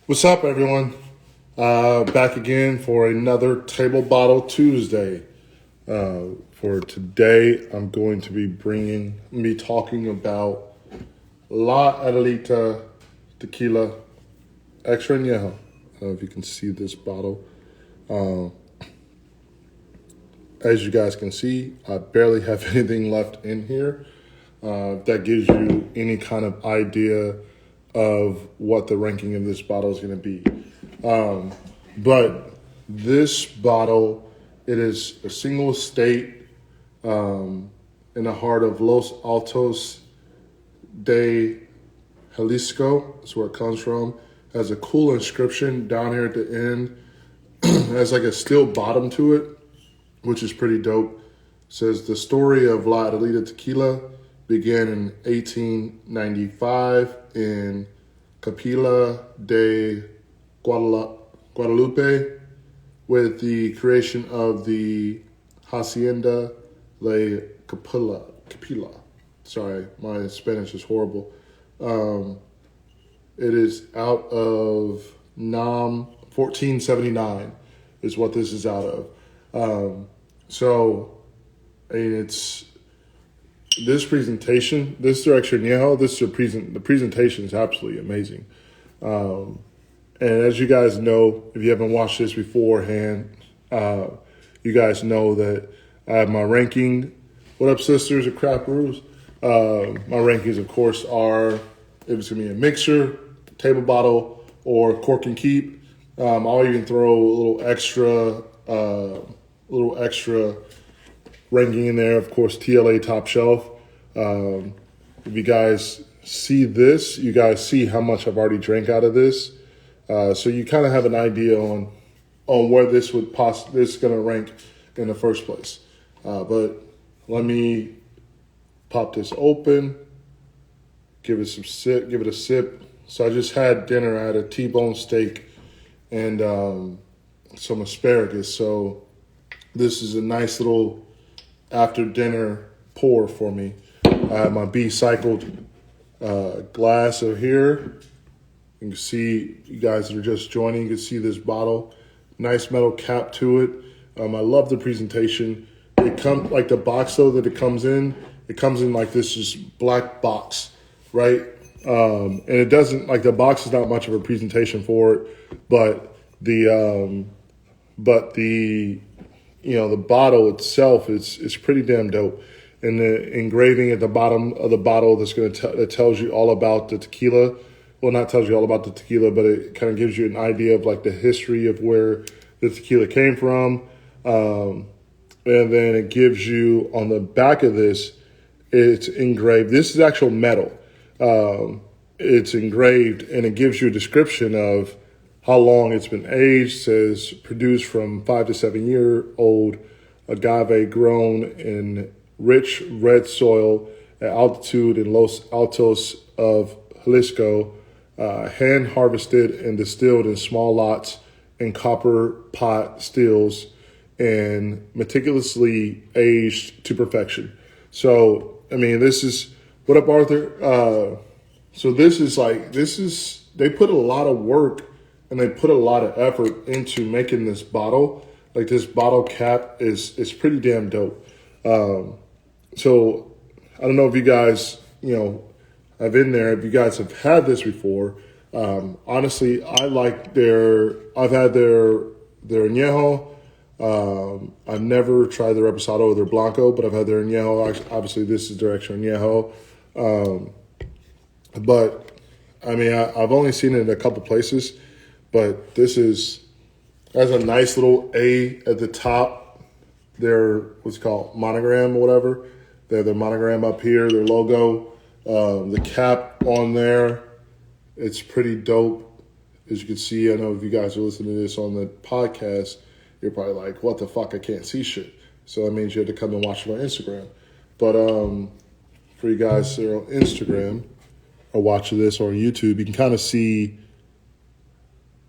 What's up, everyone? Back again for another Table Bottle Tuesday. For today, I'm going to be talking about La Adelita Tequila Extra Añejo. I don't know if you can see this bottle. As you guys can see, I barely have anything left in here. That gives you any kind of idea of what the ranking of this bottle is going to be. But this bottle, it is a single estate in the heart of Los Altos de Jalisco. That's where it comes from. It has a cool inscription down here at the end. It has like a steel bottom to it, which is pretty dope. It says the story of La Adelita Tequila began in 1895 in Capilla de Guadalupe with the creation of the Hacienda La Capilla. Sorry, my Spanish is horrible. It is out of NAM 1479 is what this is out of. It's this presentation, this direction, the presentation is absolutely amazing. And as you guys know, if you haven't watched this beforehand, you guys know that I have my ranking. What up, sisters of crapperoos? My rankings, of course, are if it's going to be a mixer, table bottle, or cork and keep. I'll even throw a little extra ranking in there, of course, TLA Top Shelf. If you guys see this, you guys see how much I've already drank out of this. So you kind of have an idea on where this is going to rank in the first place. But let me pop this open, give it a sip. So I just had dinner. I had a T-bone steak and some asparagus. So this is a nice little after dinner pour for me. I have my B-cycled glass over here. You can see, you guys that are just joining, you can see this bottle. Nice metal cap to it. I love the presentation. It comes like the box though that it comes in like this just black box, right? And it doesn't, like the box is not much of a presentation for it, but the bottle itself is pretty damn dope. And the engraving at the bottom of the bottle that tells you all about the tequila. Well, not tells you all about the tequila, but it kind of gives you an idea of like the history of where the tequila came from. And then it gives you on the back of this, it's engraved. This is actual metal. It's engraved and it gives you a description of how long it's been aged. It says produced from 5 to 7 year old agave grown in rich red soil at altitude in Los Altos of Jalisco, hand harvested and distilled in small lots in copper pot stills and meticulously aged to perfection. So, I mean, this is, what up, Arthur? They put a lot of work and they put a lot of effort into making this bottle. Like this bottle cap is pretty damn dope. So I don't know if you guys, have in there, if you guys have had this before. Honestly, I've had their Añejo. I've never tried their Reposado or their Blanco, but I've had their Añejo. Obviously, this is their Extra Añejo. But I mean, I've only seen it in a couple places, but this has a nice little A at the top. Their what's it called, monogram or whatever. Their monogram up here, their logo, the cap on there. It's pretty dope. As you can see, I know if you guys are listening to this on the podcast, you're probably like, what the fuck, I can't see shit. So that means you have to come and watch it on Instagram. But for you guys that are on Instagram or watching this or on YouTube, you can kind of see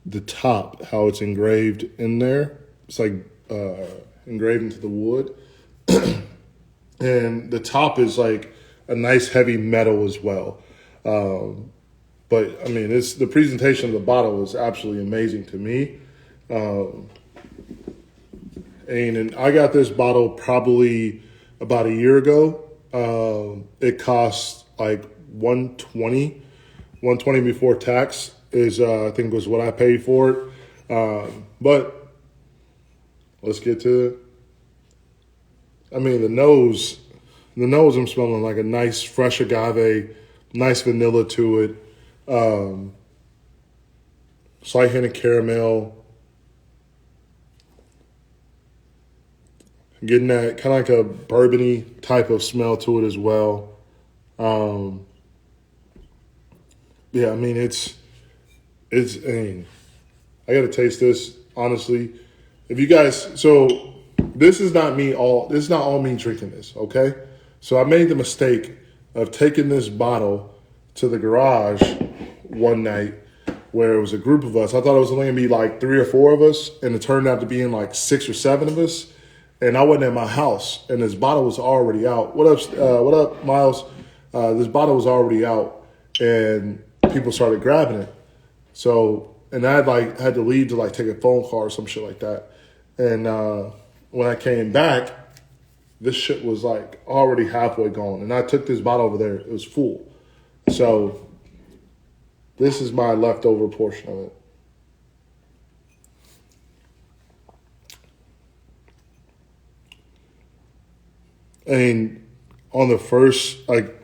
the top, how it's engraved in there. It's like engraved into the wood. And the top is like a nice heavy metal as well. But I mean, the presentation of the bottle is absolutely amazing to me. And I got this bottle probably about a year ago. It cost like $120 before tax is I think was what I paid for it. But let's get to it. I mean, the nose I'm smelling like a nice fresh agave, nice vanilla to it. Slight hint of caramel. Getting that kind of like a bourbon-y type of smell to it as well. Yeah, I mean, I mean, I got to taste this, honestly. If you guys, so this is not all me drinking this, okay? So I made the mistake of taking this bottle to the garage one night where it was a group of us. I thought it was only going to be like 3 or 4 of us, and it turned out to be in like 6 or 7 of us. And I wasn't at my house, and this bottle was already out. What up, Miles? This bottle was already out, and people started grabbing it. So, and I had to leave to like take a phone call or some shit like that. And when I came back, this shit was like already halfway gone. And I took this bottle over there; it was full. So, this is my leftover portion of it. And on the first, like,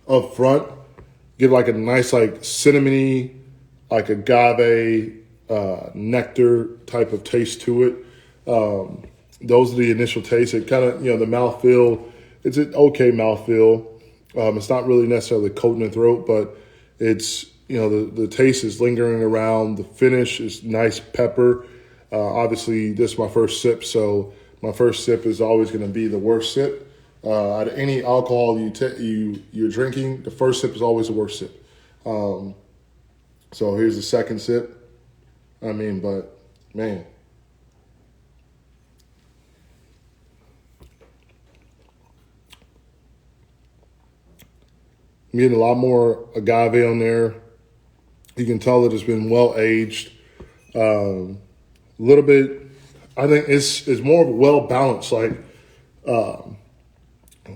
up front, get like a nice, like, cinnamony, like agave, nectar type of taste to it. Those are the initial tastes. It kind of, the mouthfeel, it's an okay mouthfeel. It's not really necessarily coating the throat, but it's, the taste is lingering around. The finish is nice pepper. Obviously, this is my first sip, so my first sip is always going to be the worst sip. Out of any alcohol you're drinking, the first sip is always the worst sip. So here's the second sip. I mean, but man. I'm getting a lot more agave on there. You can tell that it's been well aged. A little bit, I think it's more of a well balanced, like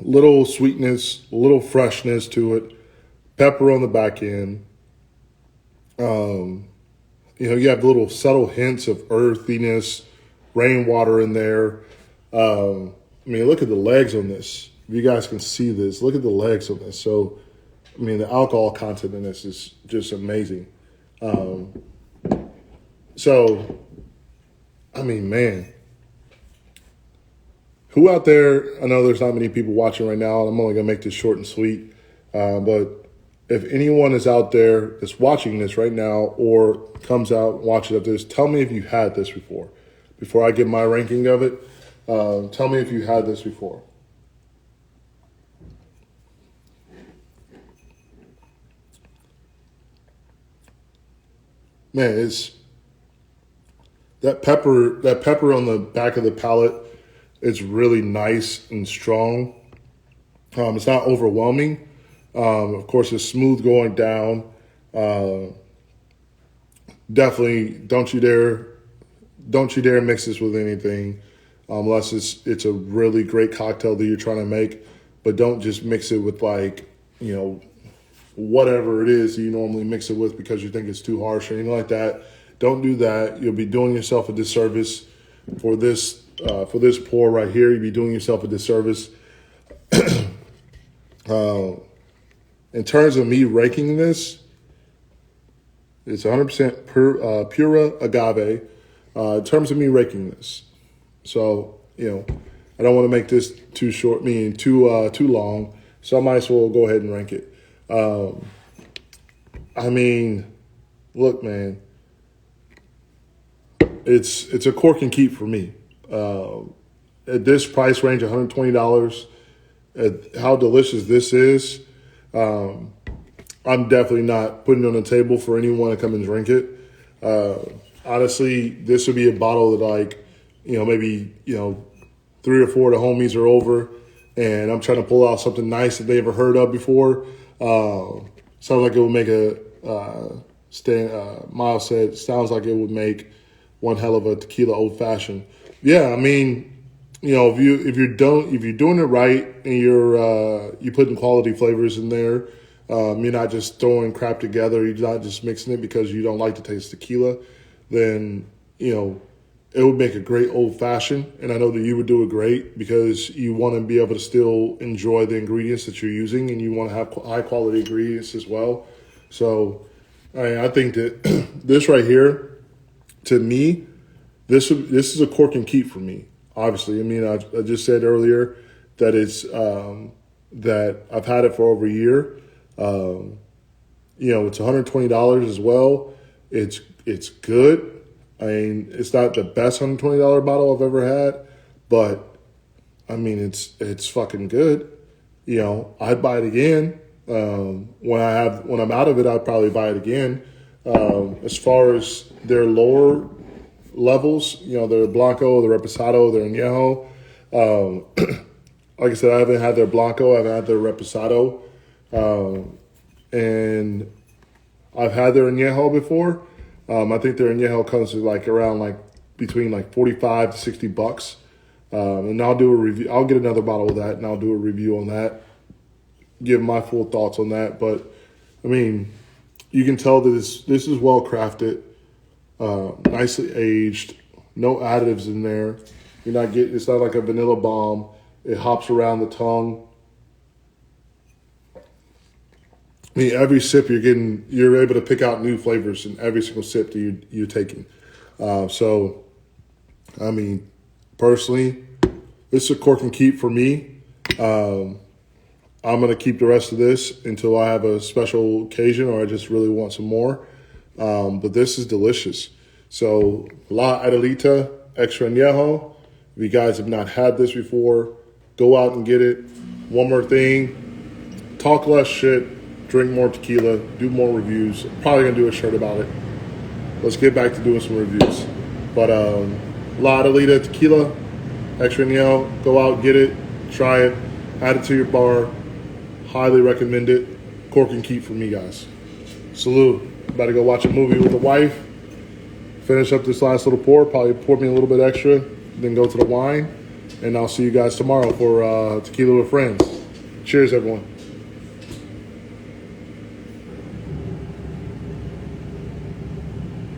little sweetness, a little freshness to it, pepper on the back end. You have little subtle hints of earthiness, rainwater in there. I mean, look at the legs on this. If you guys can see this, look at the legs on this. So, I mean, the alcohol content in this is just amazing. So, I mean, man, who out there, I know there's not many people watching right now, and I'm only going to make this short and sweet, but if anyone is out there that's watching this right now or comes out and watches up this, tell me if you had this before. Before I give my ranking of it, tell me if you had this before. Man, it's that pepper on the back of the palate is really nice and strong. It's not overwhelming. Of course, it's smooth going down. Definitely don't you dare mix this with anything unless it's a really great cocktail that you're trying to make. But don't just mix it with whatever it is that you normally mix it with because you think it's too harsh or anything like that. Don't do that. You'll be doing yourself a disservice for this pour right here. You'll be doing yourself a disservice. In terms of me ranking this, it's 100% pure agave. In terms of me ranking this, so I don't want to make this too short, meaning too long. So I might as well go ahead and rank it. I mean, look, man, it's a cork and keep for me. At this price range, $120, at how delicious this is, I'm definitely not putting it on the table for anyone to come and drink it. Honestly, this would be a bottle that maybe 3 or 4 of the homies are over and I'm trying to pull out something nice that they ever heard of before. Sounds like it would make Miles said, sounds like it would make one hell of a tequila old fashioned. Yeah, I mean, you know, if you're doing it right and you're putting quality flavors in there, you're not just throwing crap together, you're not just mixing it because you don't like to taste tequila, then, you know, it would make a great old fashioned. And I know that you would do it great because you want to be able to still enjoy the ingredients that you're using, and you want to have high quality ingredients as well. So I think that this right here, to me, this is a cork and keep for me. Obviously, I mean, I just said earlier that it's that I've had it for over a year. You know, it's $120 as well. It's good. I mean, it's not the best $120 bottle I've ever had, but I mean, it's fucking good. You know, I'd buy it again. When I'm out of it, I'd probably buy it again. As far as their lower levels, you know, their Blanco, their Reposado, their Añejo. Like I said, I haven't had their Blanco. I've had their Reposado. And I've had their Añejo before. I think their Añejo comes to like around like between like $45 to $60. And I'll do a review. I'll get another bottle of that and I'll do a review on that. Give my full thoughts on that. But I mean, you can tell that this is well crafted, nicely aged, no additives in there. It's not like a vanilla bomb. It hops around the tongue. I mean, every sip you're able to pick out new flavors in every single sip that you're taking. So, I mean, personally, this is a cork and keep for me. I'm going to keep the rest of this until I have a special occasion or I just really want some more. But this is delicious. So, La Adelita Extra Añejo. If you guys have not had this before, go out and get it. One more thing, talk less shit. Drink more tequila, do more reviews. Probably gonna do a shirt about it. Let's get back to doing some reviews. But La Adelita Tequila, Extra Añejo, go out, get it, try it, add it to your bar. Highly recommend it. Cork and keep for me, guys. Salute. About to go watch a movie with the wife. Finish up this last little pour. Probably pour me a little bit extra, then go to the wine. And I'll see you guys tomorrow for Tequila with Friends. Cheers, everyone.